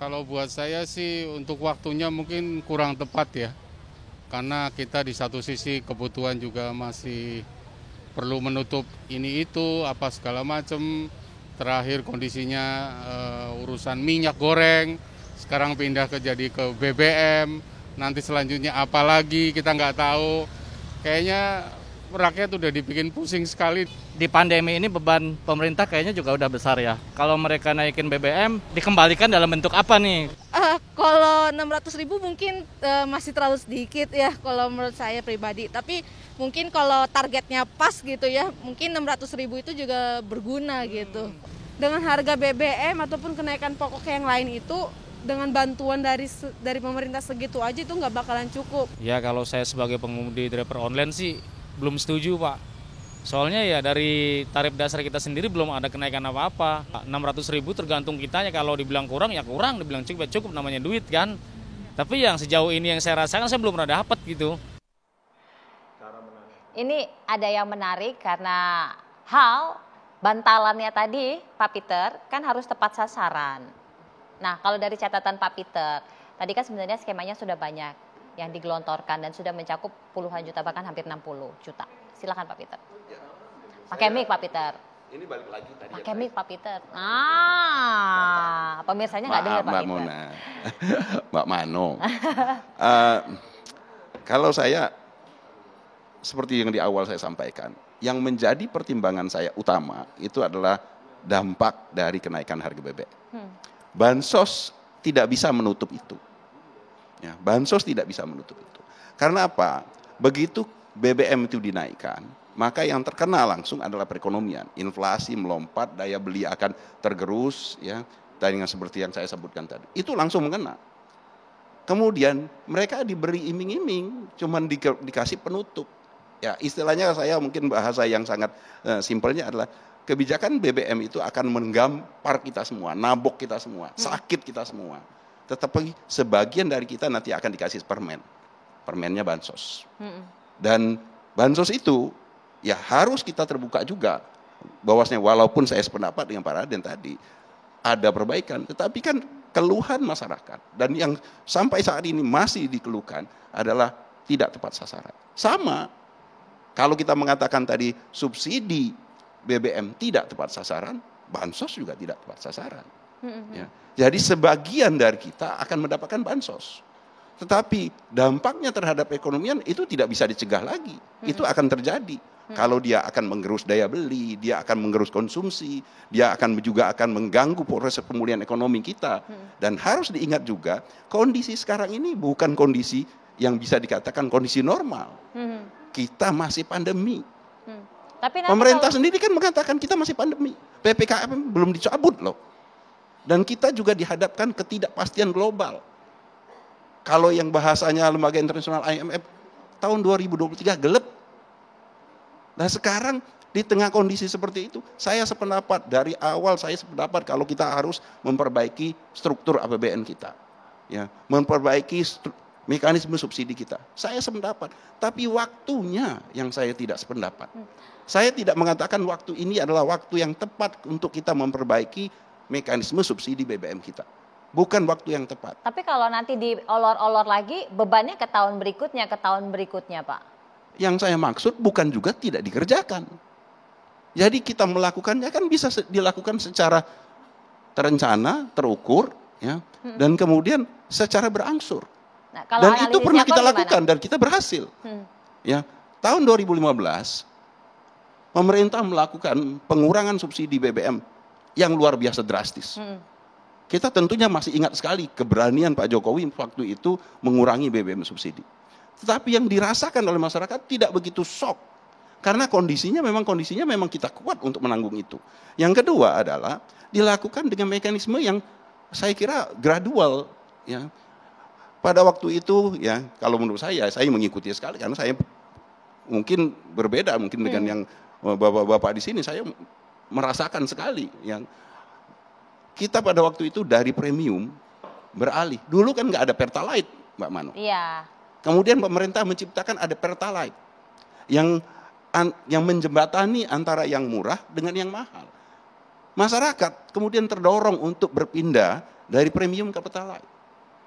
Kalau buat saya sih untuk waktunya mungkin kurang tepat ya. Karena kita di satu sisi kebutuhan juga masih perlu menutup ini itu apa segala macam. Terakhir kondisinya urusan minyak goreng, sekarang pindah jadi ke BBM, nanti selanjutnya apa lagi kita nggak tahu. Kayaknya rakyat udah dibikin pusing sekali. Di pandemi ini beban pemerintah kayaknya juga udah besar ya. Kalau mereka naikin BBM, dikembalikan dalam bentuk apa nih? Kalau 600.000 mungkin masih terlalu sedikit ya kalau menurut saya pribadi. Tapi mungkin kalau targetnya pas gitu ya, mungkin 600.000 itu juga berguna gitu. Dengan harga BBM ataupun kenaikan pokok yang lain itu, dengan bantuan dari pemerintah segitu aja itu nggak bakalan cukup. Ya kalau saya sebagai pengemudi driver online sih belum setuju Pak. Soalnya ya dari tarif dasar kita sendiri belum ada kenaikan apa-apa. 600.000 tergantung kitanya, kalau dibilang kurang ya kurang, dibilang cukup ya cukup, namanya duit kan. Tapi yang sejauh ini yang saya rasakan saya belum pernah dapat gitu. Ini ada yang menarik karena hal bantalannya tadi Pak Peter kan harus tepat sasaran. Nah kalau dari catatan Pak Peter, tadi kan sebenarnya skemanya sudah banyak yang digelontorkan dan sudah mencakup puluhan juta bahkan hampir 60 juta. Silakan Pak Peter. Pakai mic Pak Peter. Ini balik lagi tadi. Pakai mic Pak Peter. Pemirsanya nggak dengar Pak Mbak Peter. Mona, Mbak Mano. Kalau saya seperti yang di awal saya sampaikan, yang menjadi pertimbangan saya utama itu adalah dampak dari kenaikan harga BBM. Bansos tidak bisa menutup itu. Ya, bansos tidak bisa menutup itu. Karena apa? Begitu BBM itu dinaikkan, maka yang terkena langsung adalah perekonomian. Inflasi melompat, daya beli akan tergerus, ya, dengan seperti yang saya sebutkan tadi. Itu langsung mengena. Kemudian mereka diberi iming-iming, cuman dikasih penutup. Ya, istilahnya saya mungkin bahasa yang sangat simpelnya adalah kebijakan BBM itu akan menggampar kita semua, nabok kita semua, sakit kita semua. Tetapi sebagian dari kita nanti akan dikasih permen. Permennya bansos. Dan bansos itu ya harus kita terbuka juga. Bahwasanya walaupun saya sependapat dengan Pak Raden tadi, ada perbaikan. Tetapi kan keluhan masyarakat. Dan yang sampai saat ini masih dikeluhkan adalah tidak tepat sasaran. Sama, kalau kita mengatakan tadi subsidi BBM tidak tepat sasaran, bansos juga tidak tepat sasaran. Ya. Jadi sebagian dari kita akan mendapatkan bansos. Tetapi dampaknya terhadap perekonomian itu tidak bisa dicegah lagi. Itu akan terjadi. Kalau dia akan menggerus daya beli, dia akan menggerus konsumsi, dia juga akan mengganggu proses pemulihan ekonomi kita. Dan harus diingat juga, kondisi sekarang ini bukan kondisi yang bisa dikatakan kondisi normal. Kita masih pandemi. Tapi pemerintah sendiri kan mengatakan kita masih pandemi. PPKM belum dicabut loh. Dan kita juga dihadapkan ketidakpastian global. Kalau yang bahasanya lembaga internasional IMF tahun 2023 gelap. Nah sekarang di tengah kondisi seperti itu, saya sependapat dari awal saya sependapat kalau kita harus memperbaiki struktur APBN kita, ya, memperbaiki mekanisme subsidi kita. Saya sependapat, tapi waktunya yang saya tidak sependapat. Saya tidak mengatakan waktu ini adalah waktu yang tepat untuk kita memperbaiki mekanisme subsidi BBM kita. Bukan waktu yang tepat. Tapi kalau nanti diolor-olor lagi, bebannya ke tahun berikutnya Pak. Yang saya maksud bukan juga tidak dikerjakan. Jadi kita melakukannya kan bisa dilakukan secara terencana, terukur, ya, dan kemudian secara berangsur. Nah, kalau dan itu pernah kita lakukan dan kita berhasil. Ya, tahun 2015 pemerintah melakukan pengurangan subsidi BBM yang luar biasa drastis. Kita tentunya masih ingat sekali keberanian Pak Jokowi waktu itu mengurangi BBM subsidi. Tetapi yang dirasakan oleh masyarakat tidak begitu shock. Karena kondisinya memang kita kuat untuk menanggung itu. Yang kedua adalah dilakukan dengan mekanisme yang saya kira gradual. Ya. Pada waktu itu ya kalau menurut saya mengikuti sekali karena saya mungkin berbeda dengan yang bapak-bapak di sini. Saya merasakan sekali yang kita pada waktu itu dari premium beralih. Dulu kan nggak ada Pertalite, Mbak Mano. Iya. Kemudian pemerintah menciptakan ada Pertalite yang menjembatani antara yang murah dengan yang mahal. Masyarakat kemudian terdorong untuk berpindah dari premium ke Pertalite.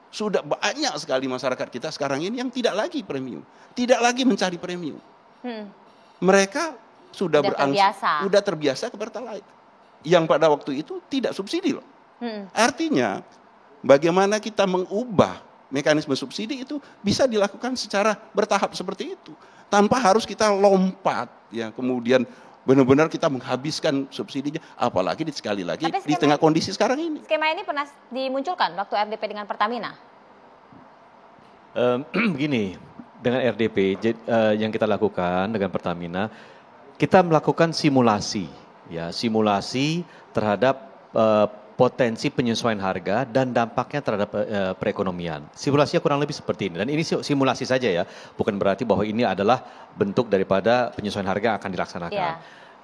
Sudah banyak sekali masyarakat kita sekarang ini yang tidak lagi premium, tidak lagi mencari premium. Mereka sudah terbiasa ke Pertalite, yang pada waktu itu tidak subsidi loh. Artinya bagaimana kita mengubah mekanisme subsidi itu bisa dilakukan secara bertahap seperti itu, tanpa harus kita lompat ya kemudian benar-benar kita menghabiskan subsidinya, apalagi sekali lagi di tengah kondisi sekarang ini. Skema ini pernah dimunculkan waktu RDP dengan Pertamina? Begini, dengan RDP yang kita lakukan dengan Pertamina, kita melakukan simulasi terhadap potensi penyesuaian harga dan dampaknya terhadap perekonomian. Simulasinya kurang lebih seperti ini. Dan ini simulasi saja ya, bukan berarti bahwa ini adalah bentuk daripada penyesuaian harga yang akan dilaksanakan. Yeah.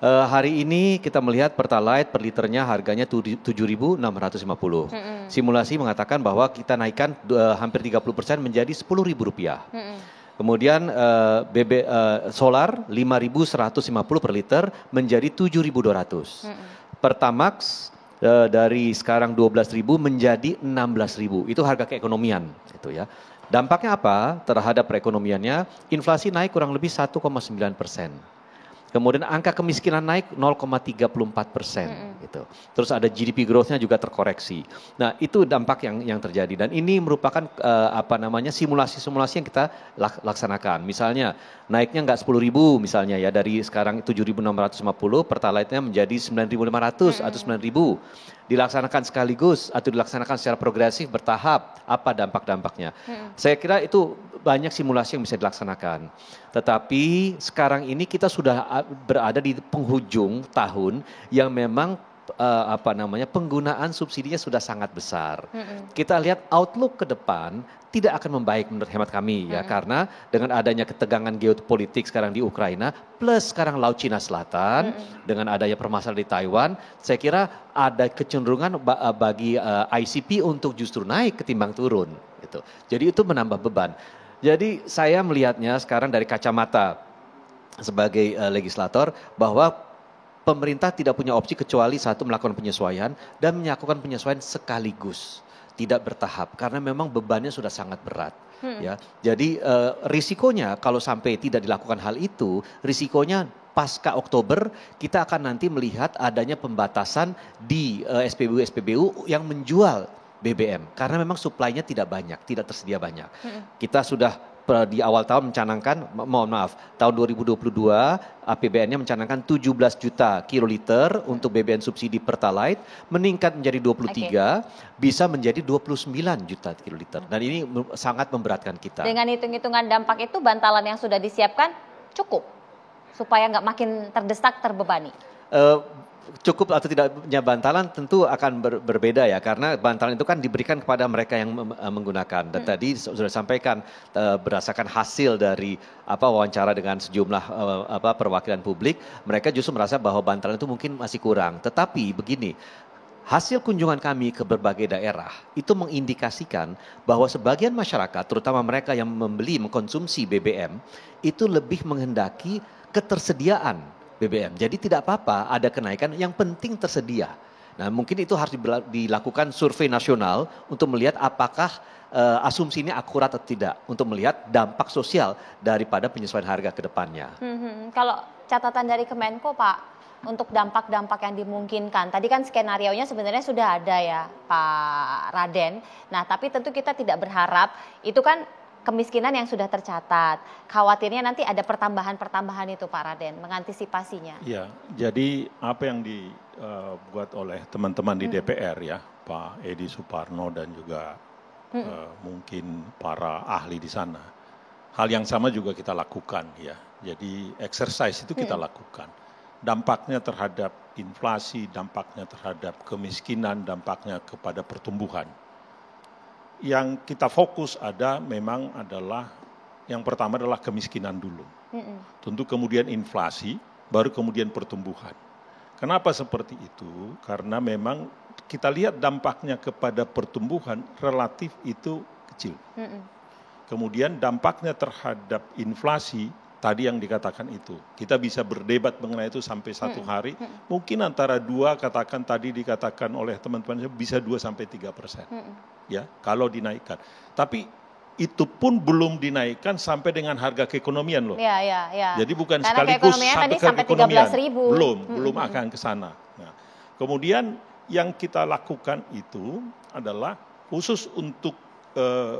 Hari ini kita melihat Pertalite per liternya harganya 7.650. Simulasi mengatakan bahwa kita naikkan hampir 30% menjadi Rp10.000. Kemudian solar 5.150 per liter menjadi 7.200. Pertamax dari sekarang 12.000 menjadi 16.000. Itu harga keekonomian itu ya. Dampaknya apa terhadap perekonomiannya? Inflasi naik kurang lebih 1,9%. Kemudian angka kemiskinan naik 0,34%, gitu. Terus ada GDP growth-nya juga terkoreksi. Nah itu dampak yang terjadi dan ini merupakan simulasi-simulasi yang kita laksanakan. Misalnya naiknya nggak 10.000 misalnya ya, dari sekarang 7.650 Pertalite-nya menjadi 9.500 atau 9.000. Dilaksanakan sekaligus atau dilaksanakan secara progresif bertahap, apa dampak-dampaknya. Saya kira itu banyak simulasi yang bisa dilaksanakan. Tetapi sekarang ini kita sudah berada di penghujung tahun yang memang penggunaan subsidinya sudah sangat besar. Kita lihat outlook ke depan tidak akan membaik menurut hemat kami ya, karena dengan adanya ketegangan geopolitik sekarang di Ukraina plus sekarang Laut Cina Selatan dengan adanya permasalahan di Taiwan, saya kira ada kecenderungan bagi ICP untuk justru naik ketimbang turun gitu. Jadi itu menambah beban. Jadi saya melihatnya sekarang dari kacamata sebagai legislator bahwa pemerintah tidak punya opsi kecuali satu, melakukan penyesuaian dan melakukan penyesuaian sekaligus, tidak bertahap karena memang bebannya sudah sangat berat. Ya, jadi risikonya kalau sampai tidak dilakukan hal itu, risikonya pasca Oktober kita akan nanti melihat adanya pembatasan di SPBU yang menjual BBM karena memang suplainya tidak banyak, tidak tersedia banyak. Kita sudah di awal tahun mencanangkan, tahun 2022 APBN-nya mencanangkan 17 juta kiloliter untuk BBM subsidi Pertalite, meningkat menjadi 23, bisa menjadi 29 juta kiloliter. Dan ini sangat memberatkan kita. Dengan hitung-hitungan dampak itu, bantalan yang sudah disiapkan cukup supaya nggak makin terdesak, terbebani? Cukup atau tidaknya bantalan tentu akan berbeda ya, karena bantalan itu kan diberikan kepada mereka yang menggunakan. Dan tadi sudah disampaikan berdasarkan hasil dari wawancara dengan sejumlah perwakilan publik, mereka justru merasa bahwa bantalan itu mungkin masih kurang. Tetapi begini, hasil kunjungan kami ke berbagai daerah itu mengindikasikan bahwa sebagian masyarakat, terutama mereka yang mengkonsumsi BBM, itu lebih menghendaki ketersediaan BBM. Jadi tidak apa-apa ada kenaikan, yang penting tersedia. Nah mungkin itu harus dilakukan survei nasional untuk melihat apakah asumsi ini akurat atau tidak, untuk melihat dampak sosial daripada penyesuaian harga ke depannya. Kalau catatan dari Kemenko Pak, untuk dampak-dampak yang dimungkinkan, tadi kan skenarionya sebenarnya sudah ada ya Pak Raden. Nah tapi tentu kita tidak berharap, itu kan kemiskinan yang sudah tercatat. Khawatirnya nanti ada pertambahan-pertambahan itu Pak Raden, mengantisipasinya. Iya, jadi apa yang dibuat oleh teman-teman di DPR ya, Pak Edi Suparno dan juga mungkin para ahli di sana. Hal yang sama juga kita lakukan ya. Jadi exercise itu kita lakukan. Dampaknya terhadap inflasi, dampaknya terhadap kemiskinan, dampaknya kepada pertumbuhan. Yang kita fokus memang adalah yang pertama adalah kemiskinan dulu. Tentu kemudian inflasi, baru kemudian pertumbuhan. Kenapa seperti itu? Karena memang kita lihat dampaknya kepada pertumbuhan relatif itu kecil. Kemudian dampaknya terhadap inflasi tadi yang dikatakan itu. Kita bisa berdebat mengenai itu sampai 1 hari. Mungkin antara 2, katakan tadi dikatakan oleh teman-teman, bisa 2-3%. Ya, kalau dinaikkan. Tapi itu pun belum dinaikkan sampai dengan harga keekonomian loh. Ya. Jadi bukan Karena sekaligus keekonomian tadi sampai sampai keekonomian. 13.000. Belum akan ke sana. Nah, kemudian yang kita lakukan itu adalah khusus untuk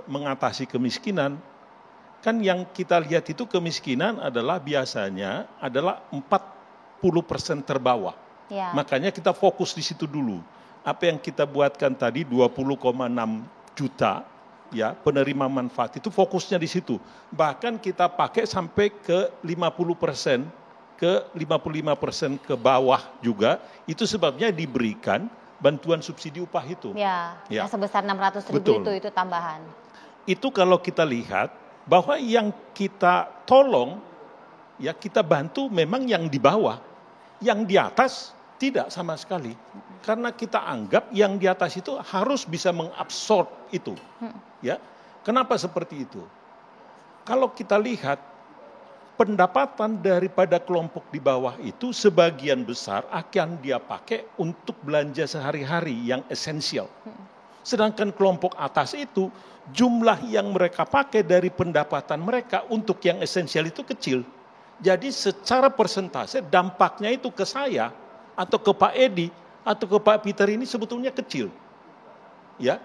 mengatasi kemiskinan. Kan yang kita lihat itu kemiskinan adalah biasanya adalah 40% terbawah. Ya. Makanya kita fokus di situ dulu. Apa yang kita buatkan tadi 20,6 juta ya penerima manfaat itu fokusnya di situ. Bahkan kita pakai sampai ke 50%, ke 55% ke bawah juga. Itu sebabnya diberikan bantuan subsidi upah itu. Ya. Yang sebesar 600.000 itu tambahan. Itu kalau kita lihat bahwa yang kita tolong, ya kita bantu memang yang di bawah. Yang di atas tidak sama sekali. Karena kita anggap yang di atas itu harus bisa mengabsorb itu. Ya. Kenapa seperti itu? Kalau kita lihat pendapatan daripada kelompok di bawah itu sebagian besar akan dia pakai untuk belanja sehari-hari yang esensial. Sedangkan kelompok atas itu jumlah yang mereka pakai dari pendapatan mereka untuk yang esensial itu kecil. Jadi secara persentase dampaknya itu ke saya atau ke Pak Edi atau ke Pak Peter ini sebetulnya kecil. Ya.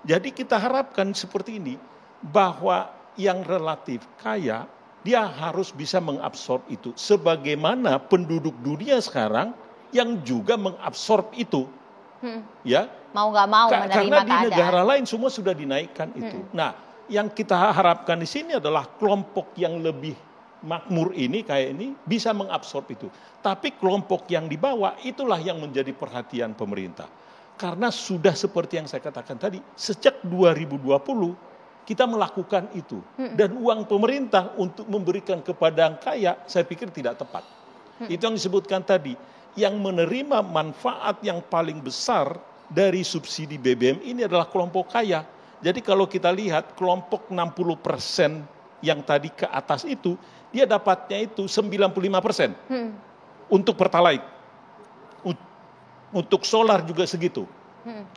Jadi kita harapkan seperti ini bahwa yang relatif kaya dia harus bisa mengabsorb itu sebagaimana penduduk dunia sekarang yang juga mengabsorb itu. Ya. Mau nggak mau menerima karena di keadaan. negara lain semua sudah dinaikkan itu. Nah, yang kita harapkan di sini adalah kelompok yang lebih makmur ini kayak ini bisa mengabsorb itu. Tapi kelompok yang di bawah itulah yang menjadi perhatian pemerintah. Karena sudah seperti yang saya katakan tadi, sejak 2020 kita melakukan itu. Dan uang pemerintah untuk memberikan kepada yang kaya, saya pikir tidak tepat. Itu yang disebutkan tadi. Yang menerima manfaat yang paling besar dari subsidi BBM ini adalah kelompok kaya. Jadi kalau kita lihat kelompok 60% yang tadi ke atas itu, dia dapatnya itu 95%. Untuk Pertalite. Untuk solar juga segitu.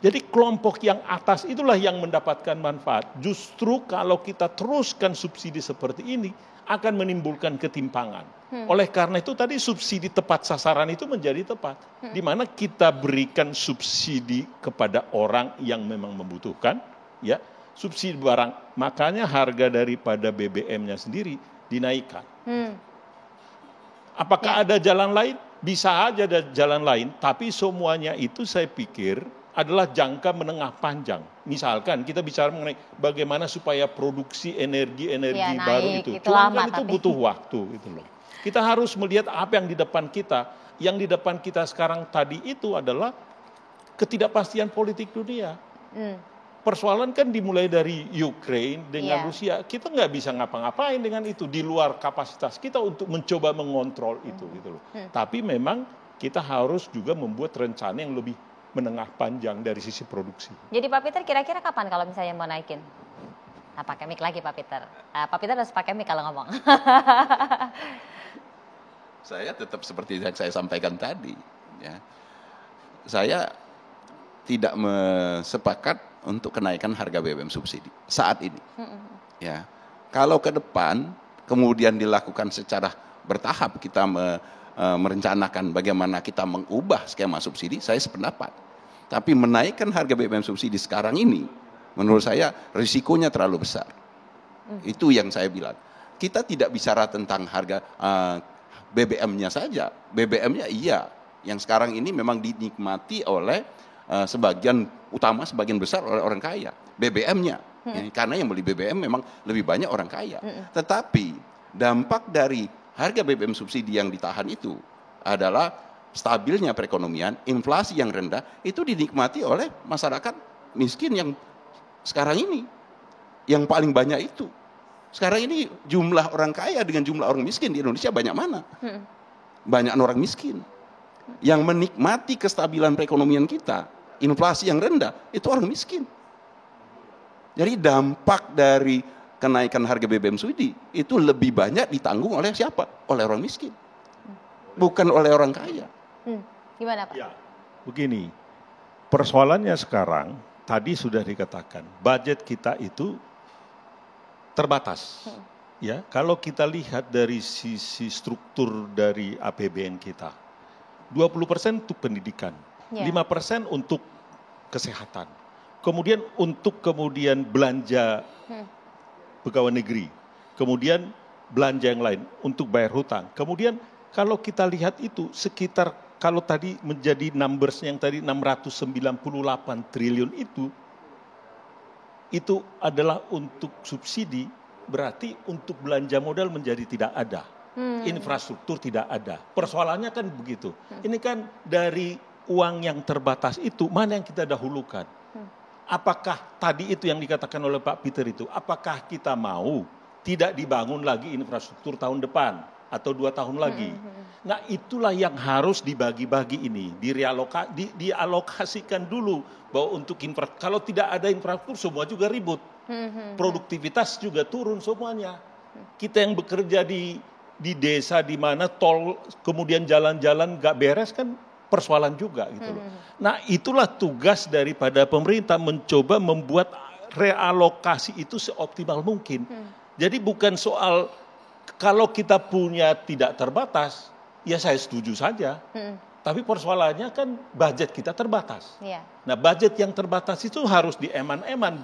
Jadi kelompok yang atas itulah yang mendapatkan manfaat. Justru kalau kita teruskan subsidi seperti ini akan menimbulkan ketimpangan. Oleh karena itu tadi subsidi tepat sasaran itu menjadi tepat. Di mana kita berikan subsidi kepada orang yang memang membutuhkan, ya, subsidi barang. Makanya harga daripada BBM-nya sendiri dinaikkan. Apakah ada jalan lain? Bisa aja ada jalan lain, tapi semuanya itu saya pikir adalah jangka menengah panjang. Misalkan kita bicara mengenai bagaimana supaya produksi energi baru itu. Cuma kan itu butuh waktu gitu loh. Kita harus melihat apa yang di depan kita. Yang di depan kita sekarang tadi itu adalah ketidakpastian politik dunia. Persoalan kan dimulai dari Ukraine dengan Rusia. Kita nggak bisa ngapa-ngapain dengan itu di luar kapasitas kita untuk mencoba mengontrol itu gitu loh. Tapi memang kita harus juga membuat rencana yang lebih menengah panjang dari sisi produksi. Jadi Pak Peter kira-kira kapan kalau misalnya mau naikin? Nah, pakai mic lagi Pak Peter. Pak Peter harus pakai mic kalau ngomong. Saya tetap seperti yang saya sampaikan tadi. Ya. Saya tidak sepakat untuk kenaikan harga BBM subsidi saat ini. Ya, kalau ke depan kemudian dilakukan secara bertahap kita merencanakan bagaimana kita mengubah skema subsidi, saya sependapat. Tapi menaikkan harga BBM subsidi sekarang ini, menurut saya risikonya terlalu besar. Itu yang saya bilang. Kita tidak bicara tentang harga BBM-nya saja. BBM-nya iya, yang sekarang ini memang dinikmati oleh sebagian besar oleh orang kaya. BBM-nya, karena yang beli BBM memang lebih banyak orang kaya. Tetapi dampak dari harga BBM subsidi yang ditahan itu adalah stabilnya perekonomian, inflasi yang rendah, itu dinikmati oleh masyarakat miskin yang sekarang ini. Yang paling banyak itu. Sekarang ini jumlah orang kaya dengan jumlah orang miskin di Indonesia banyak mana? Banyak orang miskin. Yang menikmati kestabilan perekonomian kita, inflasi yang rendah, itu orang miskin. Jadi dampak dari kenaikan harga BBM subsidi itu lebih banyak ditanggung oleh siapa? Oleh orang miskin. Bukan oleh orang kaya. Gimana Pak? Ya, begini, persoalannya sekarang, tadi sudah dikatakan, budget kita itu terbatas. Ya, kalau kita lihat dari sisi struktur dari APBN kita, 20% untuk pendidikan, 5% untuk kesehatan, kemudian untuk belanja pegawai negeri, kemudian belanja yang lain untuk bayar hutang. Kemudian kalau kita lihat itu sekitar, kalau tadi menjadi numbers yang tadi 698 triliun itu adalah untuk subsidi, berarti untuk belanja modal menjadi tidak ada. Infrastruktur tidak ada. Persoalannya kan begitu. Ini kan dari uang yang terbatas itu, mana yang kita dahulukan? Apakah tadi itu yang dikatakan oleh Pak Peter itu, apakah kita mau tidak dibangun lagi infrastruktur tahun depan atau 2 tahun lagi? Nah itulah yang harus dibagi-bagi ini, dialokasikan dulu bahwa untuk infrastruktur, kalau tidak ada infrastruktur semua juga ribut. Produktivitas juga turun semuanya. Kita yang bekerja di desa di mana tol kemudian jalan-jalan gak beres kan persoalan juga gitu loh. Nah itulah tugas daripada pemerintah mencoba membuat realokasi itu seoptimal mungkin. Jadi bukan soal kalau kita punya tidak terbatas, ya saya setuju saja. Tapi persoalannya kan budget kita terbatas. Nah budget yang terbatas itu harus dieman-eman.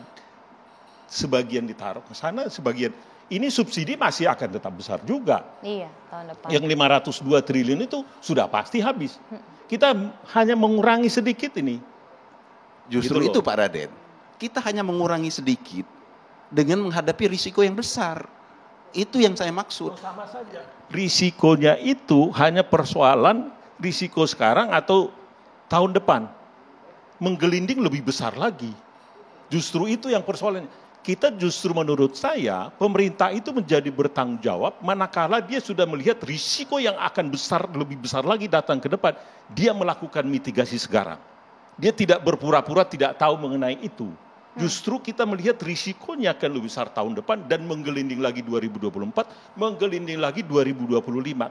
Sebagian ditaruh ke sana, sebagian. Ini subsidi masih akan tetap besar juga. Iya, tahun depan. Yang 502 triliun itu sudah pasti habis. Kita hanya mengurangi sedikit ini. Justru gitu itu Pak Raden. Kita hanya mengurangi sedikit dengan menghadapi risiko yang besar. Itu yang saya maksud. Sama saja. Risikonya itu hanya persoalan risiko sekarang atau tahun depan. Menggelinding lebih besar lagi. Justru itu yang persoalannya. Kita justru menurut saya pemerintah itu menjadi bertanggung jawab manakala dia sudah melihat risiko yang akan lebih besar lagi datang ke depan. Dia melakukan mitigasi sekarang. Dia tidak berpura-pura tidak tahu mengenai itu. Justru kita melihat risikonya akan lebih besar tahun depan dan menggelinding lagi 2024, menggelinding lagi 2025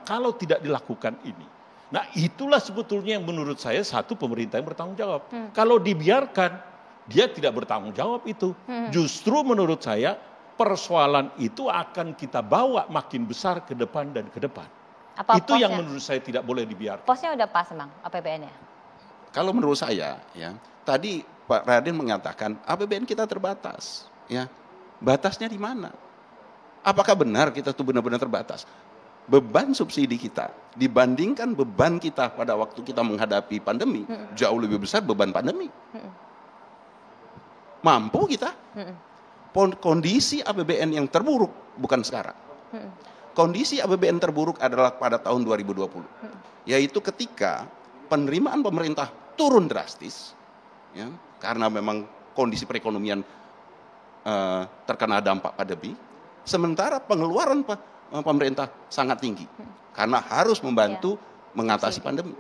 kalau tidak dilakukan ini. Nah itulah sebetulnya yang menurut saya satu pemerintah yang bertanggung jawab. Kalau dibiarkan dia tidak bertanggung jawab itu. Justru menurut saya persoalan itu akan kita bawa makin besar ke depan dan ke depan. Itu yang menurut saya tidak boleh dibiarkan. Posnya udah pas emang APBN-nya? Kalau menurut saya, ya tadi Pak Raden mengatakan APBN kita terbatas. Ya, batasnya di mana? Apakah benar kita tuh benar-benar terbatas? Beban subsidi kita dibandingkan beban kita pada waktu kita menghadapi pandemi jauh lebih besar beban pandemi. Mampu kita? Kondisi APBN yang terburuk bukan sekarang. Kondisi APBN terburuk adalah pada tahun 2020. Yaitu ketika penerimaan pemerintah turun drastis. Ya, karena memang kondisi perekonomian terkena dampak pandemi. Sementara pengeluaran pemerintah sangat tinggi. Karena harus membantu mengatasi pandemi.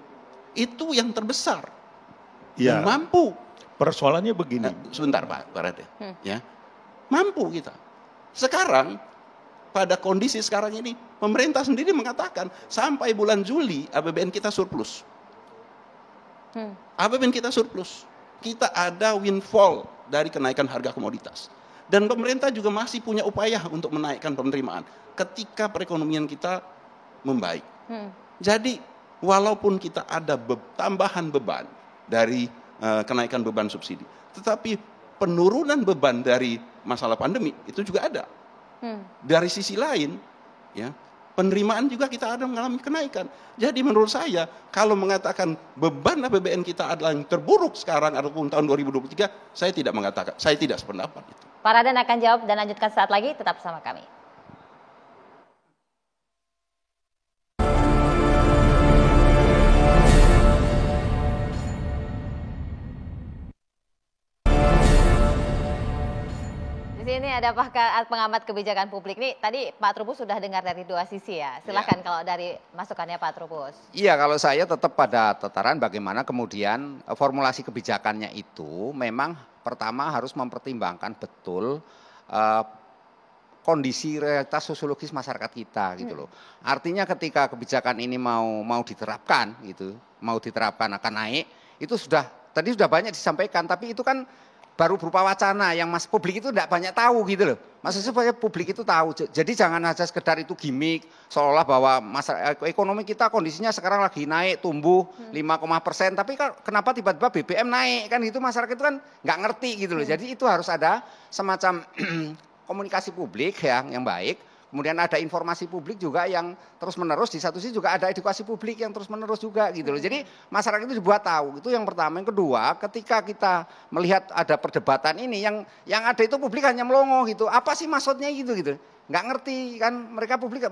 Itu yang terbesar. Yang mampu. Persoalannya begini. Sebentar Pak Raden. Ya, mampu kita. Sekarang pada kondisi sekarang ini pemerintah sendiri mengatakan sampai bulan Juli APBN kita surplus. APBN kita surplus. Kita ada windfall dari kenaikan harga komoditas. Dan pemerintah juga masih punya upaya untuk menaikkan penerimaan ketika perekonomian kita membaik. Jadi walaupun kita ada tambahan beban dari kenaikan beban subsidi, tetapi penurunan beban dari masalah pandemi itu juga ada. Dari sisi lain, ya penerimaan juga kita ada mengalami kenaikan. Jadi menurut saya kalau mengatakan beban APBN kita adalah yang terburuk sekarang ataupun tahun 2023, saya tidak mengatakan, saya tidak sependapat itu. Pak Raden akan jawab dan lanjutkan saat lagi, tetap bersama kami. Ini ada pengamat kebijakan publik nih. Tadi Pak Trubus sudah dengar dari dua sisi ya. Silahkan kalau dari masukannya Pak Trubus. Iya, kalau saya tetap pada tataran bagaimana kemudian formulasi kebijakannya itu memang pertama harus mempertimbangkan betul kondisi realitas sosiologis masyarakat kita gitu loh. Artinya ketika kebijakan ini mau diterapkan gitu, mau diterapkan akan naik, itu tadi sudah banyak disampaikan, tapi itu kan baru berupa wacana yang publik itu tidak banyak tahu gitu loh. Maksudnya supaya publik itu tahu. Jadi jangan hanya sekedar itu gimmick, seolah bahwa ekonomi kita kondisinya sekarang lagi naik, tumbuh 5%, tapi kenapa tiba-tiba BBM naik kan gitu, masyarakat itu kan nggak ngerti gitu loh. Jadi itu harus ada semacam komunikasi publik yang baik. Kemudian ada informasi publik juga yang terus-menerus, di satu sisi juga ada edukasi publik yang terus-menerus juga gitu loh. Jadi masyarakat itu dibuat tahu, itu yang pertama. Yang kedua, ketika kita melihat ada perdebatan ini, yang ada itu publik hanya melongo gitu. Apa sih maksudnya gitu. Nggak ngerti kan, mereka publik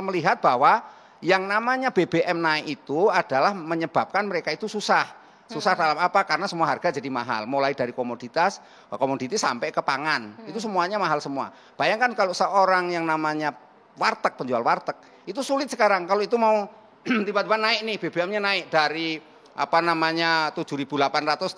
melihat bahwa yang namanya BBM naik itu adalah menyebabkan mereka itu susah. Susah dalam apa? Karena semua harga jadi mahal. Mulai dari komoditi sampai ke pangan. Itu semuanya mahal semua. Bayangkan kalau seorang yang namanya penjual warteg, itu sulit sekarang. Kalau itu mau tiba-tiba naik nih, BBM-nya naik dari 7.800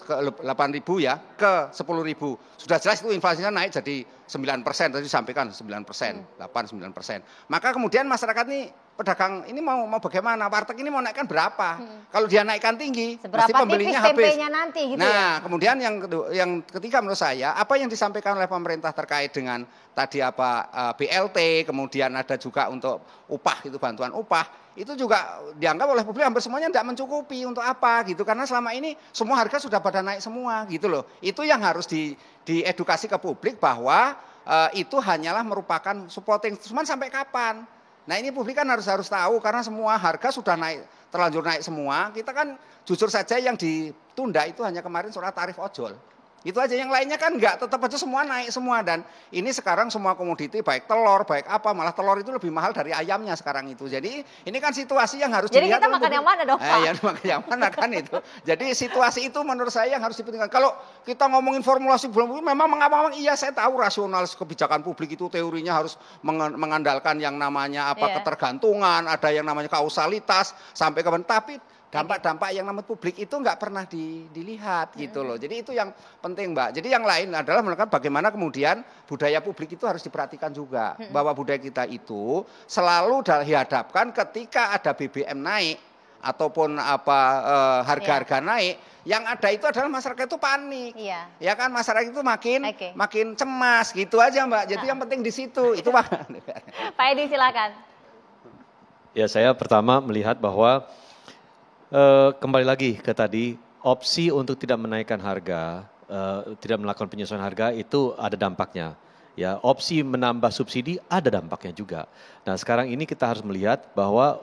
ke 8.000 ya, ke 10.000. Sudah jelas itu inflasinya naik jadi 9%, tadi disampaikan 9%, 8-9%. Maka kemudian masyarakat nih, pedagang ini mau bagaimana? Warteg ini mau naikkan berapa? Kalau dia naikkan tinggi, pasti pembelinya habis. Nanti, gitu nah, kemudian yang ketiga menurut saya, apa yang disampaikan oleh pemerintah terkait dengan tadi BLT, kemudian ada juga untuk upah, itu bantuan upah, itu juga dianggap oleh publik hampir semuanya tidak mencukupi untuk apa gitu, karena selama ini semua harga sudah pada naik semua gitu loh. Itu yang harus diedukasi ke publik bahwa itu hanyalah merupakan supporting, cuman sampai kapan? Nah ini publik kan harus tahu, karena semua harga sudah terlanjur naik semua. Kita kan jujur saja yang ditunda itu hanya kemarin soal tarif ojol. Itu aja, yang lainnya kan enggak, tetap aja semua naik semua. Dan ini sekarang semua komoditi, baik telur, baik apa, malah telur itu lebih mahal dari ayamnya sekarang itu. Jadi ini kan situasi yang harus dilihat. Jadi kita makan yang mana dong Pak? Ya makan yang mana kan itu. Jadi situasi itu menurut saya yang harus diperhatikan. Kalau kita ngomongin formulasi belum, memang mengapa, iya saya tahu rasional kebijakan publik itu teorinya harus mengandalkan yang namanya ketergantungan, ada yang namanya kausalitas, sampai ke tapi dampak-dampak yang namanya publik itu nggak pernah dilihat gitu loh. Jadi itu yang penting Mbak. Jadi yang lain adalah melakukan bagaimana kemudian budaya publik itu harus diperhatikan juga. Bahwa budaya kita itu selalu dihadapkan ketika ada BBM naik ataupun harga-harga naik, yang ada itu adalah masyarakat itu panik. Ya kan, masyarakat itu makin cemas gitu aja Mbak. Jadi yang penting di situ. Itu Pak. Pak Edi silakan. Ya, saya pertama melihat bahwa kembali lagi ke tadi, opsi untuk tidak menaikkan harga, tidak melakukan penyesuaian harga itu ada dampaknya. Ya, opsi menambah subsidi ada dampaknya juga. Nah, sekarang ini kita harus melihat bahwa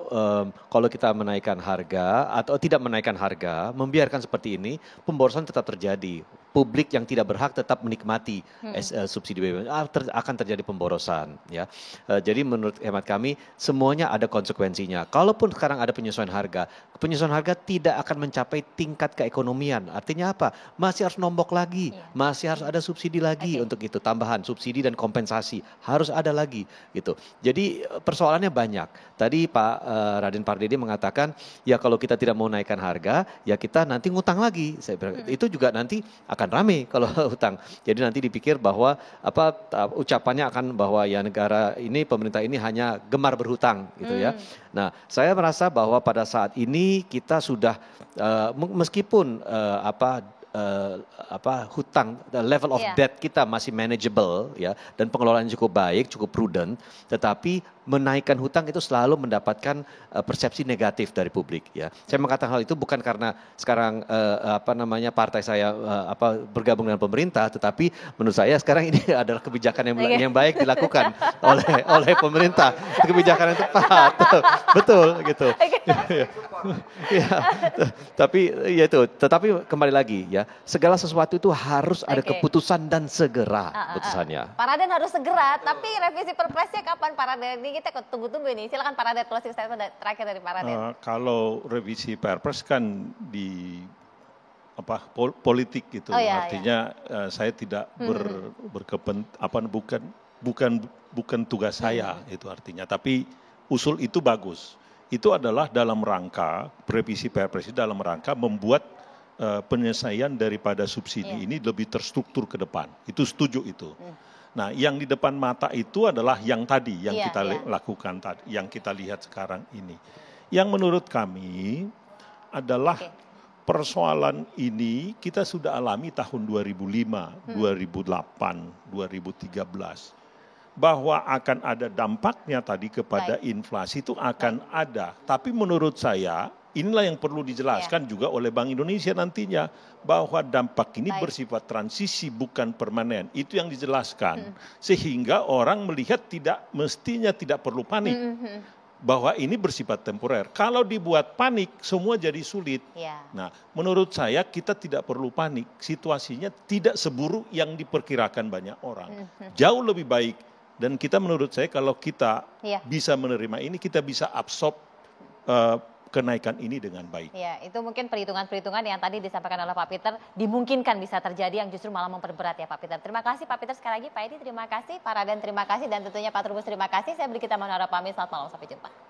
kalau kita menaikkan harga atau tidak menaikkan harga, membiarkan seperti ini, pemborosan tetap terjadi. Publik yang tidak berhak tetap menikmati subsidi BBM, akan terjadi pemborosan. Ya, jadi menurut hemat kami semuanya ada konsekuensinya. Kalaupun sekarang ada penyesuaian harga tidak akan mencapai tingkat keekonomian. Artinya apa? Masih harus nombok lagi, masih harus ada subsidi lagi untuk itu, tambahan subsidi dan kompensasi harus ada lagi gitu. Jadi persoalannya banyak. Tadi Pak Raden Pardede mengatakan ya kalau kita tidak mau naikkan harga ya kita nanti ngutang lagi. Itu juga nanti akan rame kalau hutang. Jadi nanti dipikir bahwa ucapannya akan bahwa ya negara ini, pemerintah ini hanya gemar berhutang gitu ya. Nah, saya merasa bahwa pada saat ini kita sudah meskipun hutang, level of debt kita masih manageable ya, dan pengelolaan cukup baik, cukup prudent, tetapi menaikkan hutang itu selalu mendapatkan persepsi negatif dari publik ya. Saya mengatakan hal itu bukan karena sekarang partai saya bergabung dengan pemerintah, tetapi menurut saya sekarang ini adalah kebijakan yang baik dilakukan oleh pemerintah. Itu kebijakan yang tepat. Betul gitu. Tetapi kembali lagi ya, segala sesuatu itu harus ada keputusan dan segera putusannya. Pak Raden harus segera, tapi revisi Perpresnya kapan Pak Raden? Ini kita tunggu-tunggu ini. Silakan Pak Raden, closing statement terakhir dari Pak Raden. Kalau revisi Perpres kan di politik gitu. Artinya saya tidak bukan tugas saya itu artinya, tapi usul itu bagus. Itu adalah dalam rangka revisi Perpres dalam rangka membuat penyelesaian daripada subsidi ini lebih terstruktur ke depan. Itu setuju itu. Nah, yang di depan mata itu adalah yang tadi, yang Iya, kita iya. lakukan tadi, yang kita lihat sekarang ini. Yang menurut kami adalah Oke. persoalan ini kita sudah alami tahun 2005, 2008, 2013. Bahwa akan ada dampaknya tadi kepada inflasi itu akan ada. Tapi menurut saya inilah yang perlu dijelaskan juga oleh Bank Indonesia nantinya. Bahwa dampak ini bersifat transisi bukan permanen. Itu yang dijelaskan. Sehingga orang melihat mestinya tidak perlu panik. Bahwa ini bersifat temporer. Kalau dibuat panik semua jadi sulit. Nah, menurut saya kita tidak perlu panik. Situasinya tidak seburuk yang diperkirakan banyak orang. Jauh lebih baik. Dan kita menurut saya kalau kita bisa menerima ini, kita bisa absorb kenaikan ini dengan baik. Ya, itu mungkin perhitungan-perhitungan yang tadi disampaikan oleh Pak Peter dimungkinkan bisa terjadi yang justru malah memperberat ya Pak Peter. Terima kasih Pak Peter sekali lagi, Pak Edi terima kasih, Pak Raden terima kasih, dan tentunya Pak Trubus terima kasih. Saya Brigita Maunara pamit, selamat malam, sampai jumpa.